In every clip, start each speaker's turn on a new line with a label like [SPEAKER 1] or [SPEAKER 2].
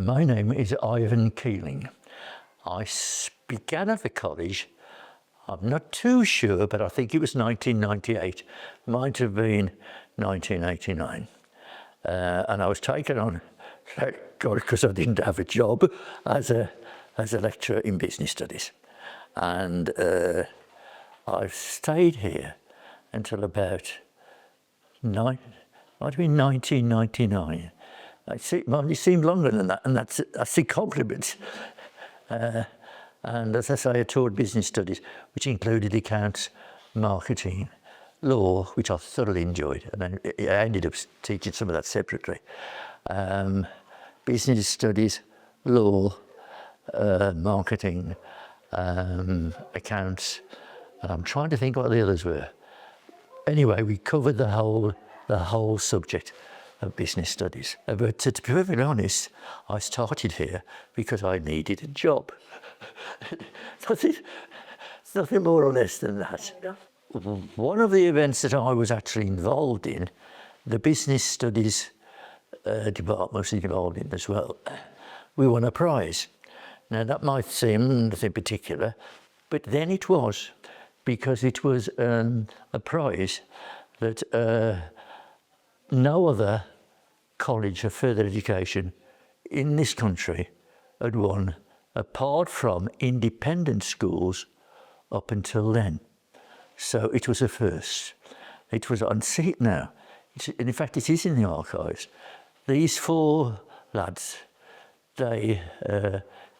[SPEAKER 1] My name is Ivan Keeling. I began at the college, I'm not too sure, but I think it was 1998, might have been 1989. And I was taken on, thank God, because I didn't have a job, as a lecturer in business studies. And I've stayed here until about might have been 1999. It seemed longer than that, and that's a compliment. And as I say, I taught business studies, which included accounts, marketing, law, which I thoroughly enjoyed, and then I ended up teaching some of that separately. Business studies, law, marketing, accounts, and I'm trying to think what the others were. Anyway, we covered the whole subject of business studies. But to be perfectly honest, I started here because I needed a job. Nothing more or less than that. One of the events that I was actually involved in, the business studies department was involved in as well. We won a prize. Now that might seem nothing particular, but then it was, because it was a prize that no other college of further education in this country had won, apart from independent schools up until then. So it was a first. It was on seat now. And in fact, it is in the archives. These four lads, they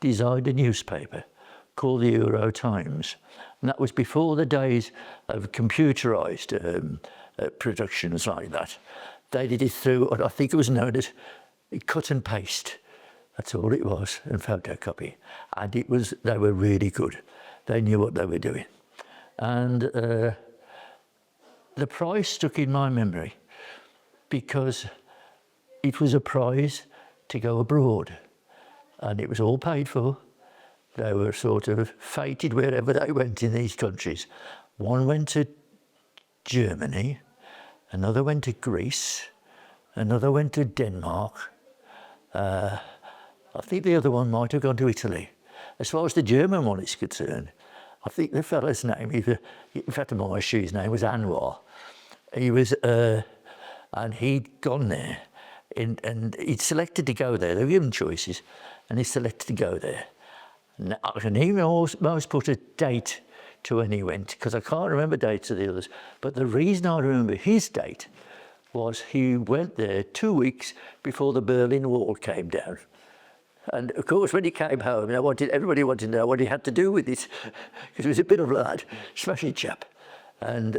[SPEAKER 1] designed a newspaper called the Euro Times. And that was before the days of computerised productions like that. They did it through what I think it was known as cut and paste. That's all it was, and photocopy. And they were really good. They knew what they were doing. And the prize stuck in my memory because it was a prize to go abroad. And it was all paid for. They were sort of fated wherever they went in these countries. One went to Germany, another went to Greece, another went to Denmark. I think the other one might have gone to Italy. As far as the German one is concerned, I think the fellow's name, in fact, my shoe's name was Anwar. He was, and he'd gone there, and he'd selected to go there. They were given choices, and he selected to go there. And he almost put a date to when he went, because I can't remember dates of the others. But the reason I remember his date was he went there 2 weeks before the Berlin Wall came down. And of course, when he came home, everybody wanted to know what he had to do with it, because he was a bit of a lad, smashing chap. And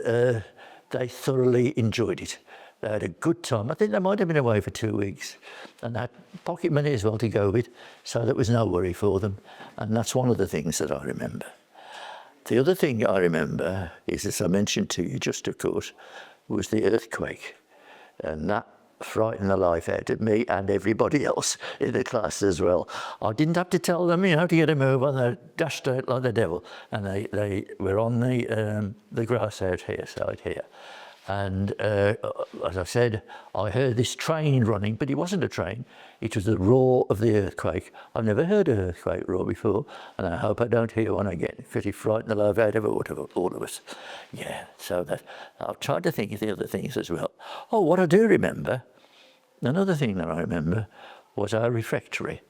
[SPEAKER 1] they thoroughly enjoyed it. They had a good time. I think they might have been away for 2 weeks, and they had pocket money as well to go with, so there was no worry for them. And that's one of the things that I remember. The other thing I remember is, as I mentioned to you just, of course, was the earthquake. And that frightened the life out of me and everybody else in the class as well. I didn't have to tell them, to get a move on. They dashed out like the devil, and they were on the grass outside here. And as I said, I heard this train running, but it wasn't a train. It was the roar of the earthquake. I've never heard an earthquake roar before, and I hope I don't hear one again, because it frightened the life out of all of us. Yeah, so that I've tried to think of the other things as well. Oh, what I do remember, another thing that I remember, was our refectory.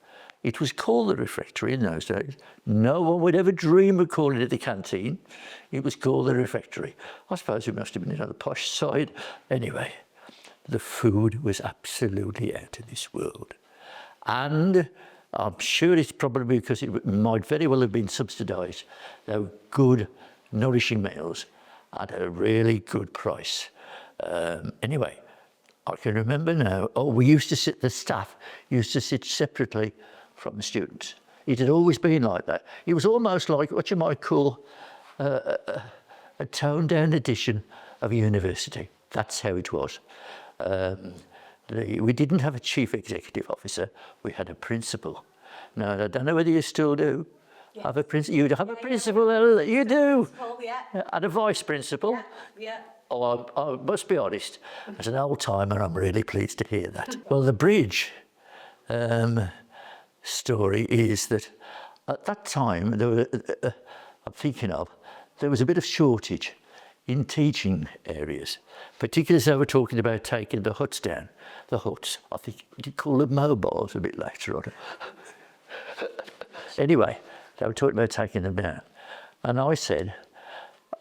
[SPEAKER 1] It was called the refectory in those days. No one would ever dream of calling it the canteen. It was called the refectory. I suppose it must have been on the posh side. Anyway, the food was absolutely out of this world. And I'm sure it's probably because it might very well have been subsidised. They were good, nourishing meals at a really good price. Anyway, I can remember now, the staff used to sit separately from the students. It had always been like that. It was almost like what you might call a toned-down edition of a university. That's how it was. We didn't have a chief executive officer. We had a principal. Now, I don't know whether you still do. Yeah. You have a principal, you do. Yeah. And a vice principal. Yeah. Oh, I must be honest, as an old timer, I'm really pleased to hear that. Well, the bridge, story is that at that time, I'm thinking of, there was a bit of shortage in teaching areas, particularly as they were talking about taking the huts down. The huts, I think you call them mobiles a bit later on. Anyway, they were talking about taking them down. And I said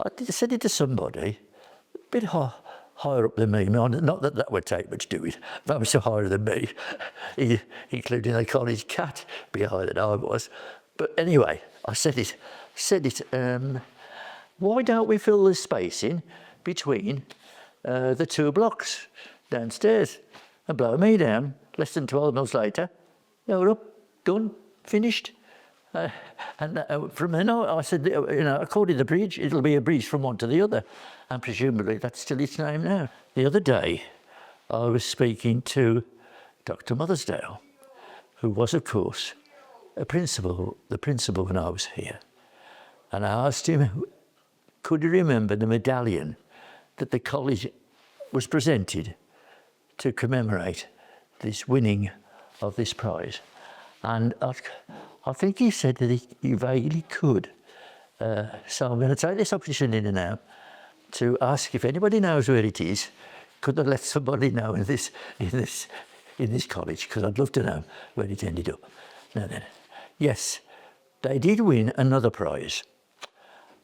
[SPEAKER 1] it to somebody a bit higher up than me. Not that that would take much doing. That was so higher than me, including a college cat behind than I was. But anyway, I said it. Why don't we fill the space in between the 2 blocks downstairs and blow me down? Less than 12 months later, they were up, done, finished. And from then on, I said, according to the bridge, it'll be a bridge from one to the other. And presumably that's still its name now. The other day, I was speaking to Dr. Mothersdale, who was, of course, the principal when I was here. And I asked him, could he remember the medallion that the college was presented to commemorate this winning of this prize? And I think he said that he vaguely could. So I'm going to take this opportunity now to ask if anybody knows where it is. Could they let somebody know in this college? Because I'd love to know where it ended up. Now then, yes, they did win another prize,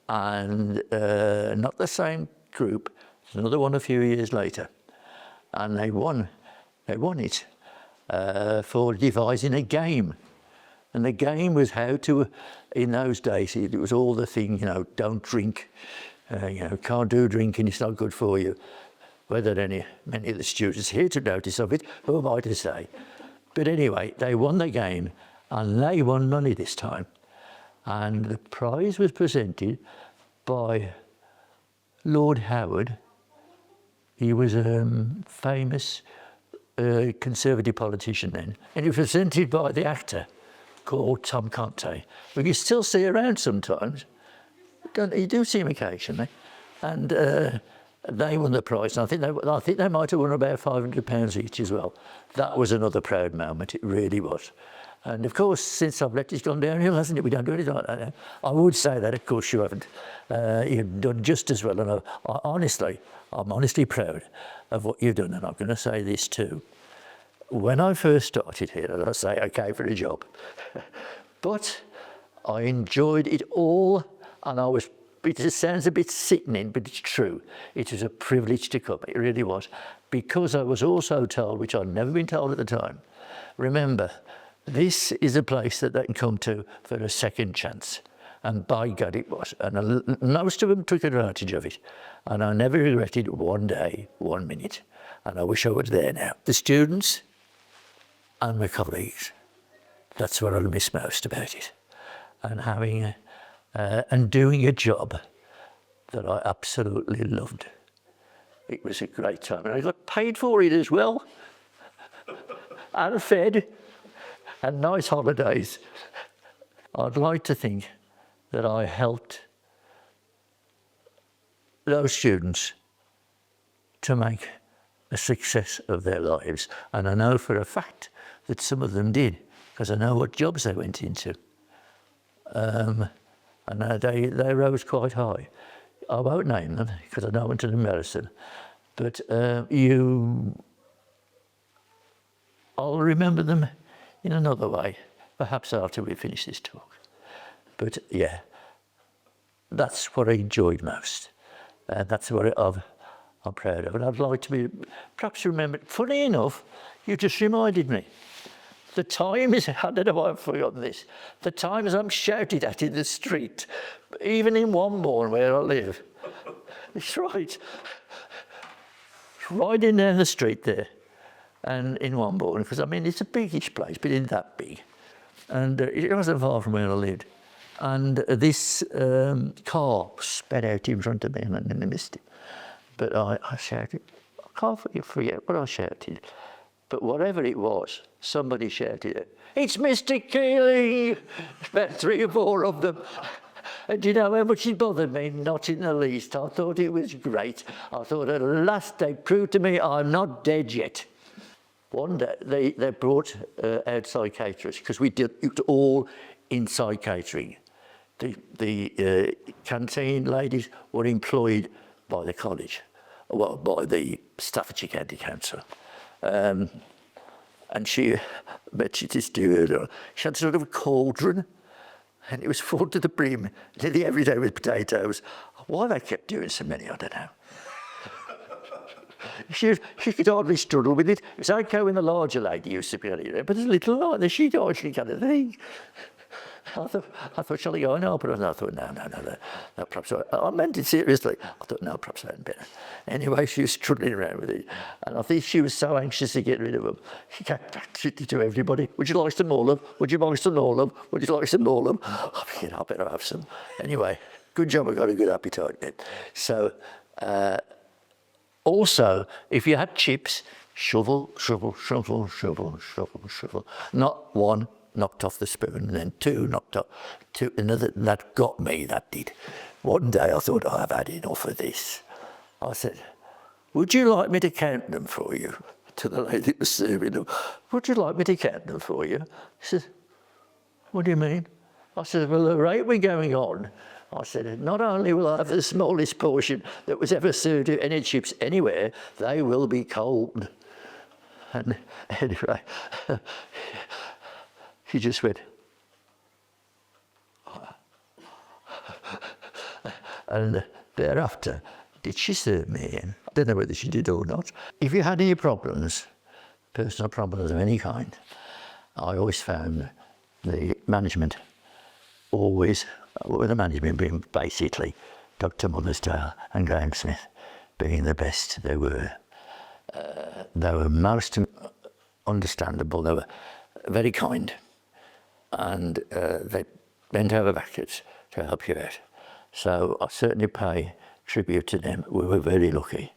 [SPEAKER 1] and not the same group. Another one a few years later, and they won it for devising a game. And the game was how to, in those days, it was all the thing, don't drink, can't do drinking, it's not good for you. Whether many of the students here took notice of it, who am I to say? But anyway, they won the game, and they won money this time. And the prize was presented by Lord Howard. He was a famous Conservative politician then, and he was presented by the actor called Tom Conte, who you still see around sometimes. You do see him occasionally, and they won the prize. And I think they might have won about £500 each as well. That was another proud moment. It really was. And of course, since I've left, it's gone downhill, hasn't it? We don't do anything like that now. I would say that, of course, you haven't. You've done just as well, and I'm honestly proud of what you've done. And I'm going to say this too. When I first started here, as I say, I came for a job. But I enjoyed it all, and it sounds a bit sickening, but it's true. It was a privilege to come, it really was. Because I was also told, which I'd never been told at the time, remember, this is a place that they can come to for a second chance. And by God, it was. And most of them took advantage of it. And I never regretted one day, 1 minute. And I wish I was there now. The students and my colleagues, that's what I miss most about it. And having and doing a job that I absolutely loved. It was a great time. And I got paid for it as well. And fed. And nice holidays. I'd like to think that I helped those students to make a success of their lives. And I know for a fact that some of them did, because I know what jobs they went into. And they rose quite high. I won't name them, because I don't want to embarrass them. But I'll remember them in another way, perhaps after we finish this talk. But yeah, that's what I enjoyed most. And that's what I'm proud of. And I'd like to be perhaps remembered. Funny enough, you just reminded me. The times, I don't know why I've forgotten this, the times I'm shouted at in the street, even in Wombourne where I live. It's right. Riding down the street there. And in Wombourne, because it's a biggish place, but it isn't that big. And it wasn't far from where I lived. And this car sped out in front of me, and I missed it. But I shouted, I can't forget what I shouted. But whatever it was, somebody shouted it. It's Mr. Keeling! About 3 or 4 of them. And do you know how much it bothered me? Not in the least. I thought it was great. I thought at last they proved to me I'm not dead yet. One day they brought outside caterers because we did it all inside catering. The canteen ladies were employed by the college, well, by the Staffordshire County Council. And she just do it. She had sort of a cauldron, and it was full to the brim, nearly every day with potatoes. Why they kept doing so many, I don't know. She could hardly struggle with it. It was okay when the larger lady used to be on it, but as a little like this, she'd hardly kind of thing. I thought, shall I go? No, but I thought, no, perhaps I meant it seriously. I thought, no, perhaps I hadn't better. Anyway, she was struggling around with it. And I think she was so anxious to get rid of them. She kept back to everybody. Would you like some more, love? Would you like some more, love? Would you like some more, love? I figured I better have some. Anyway, good job I got a good appetite then. So, also, if you had chips, shovel. Not one knocked off the spoon, and then two knocked off. Another, that got me, that did. One day I thought, I've had enough of this. I said, would you like me to count them for you? To the lady that was serving them. Would you like me to count them for you? She said, what do you mean? I said, well, the rate we're going on, I said, not only will I have the smallest portion that was ever served of any chips anywhere, they will be cold. And anyway, she just went, and thereafter, did she serve me in? I don't know whether she did or not. If you had any problems, personal problems of any kind, I always found the management always, with the management being basically Dr. Mothersdale and Graham Smith being the best they were. They were most understandable, they were very kind, and they bent over backwards to help you out. So I certainly pay tribute to them. We were very lucky.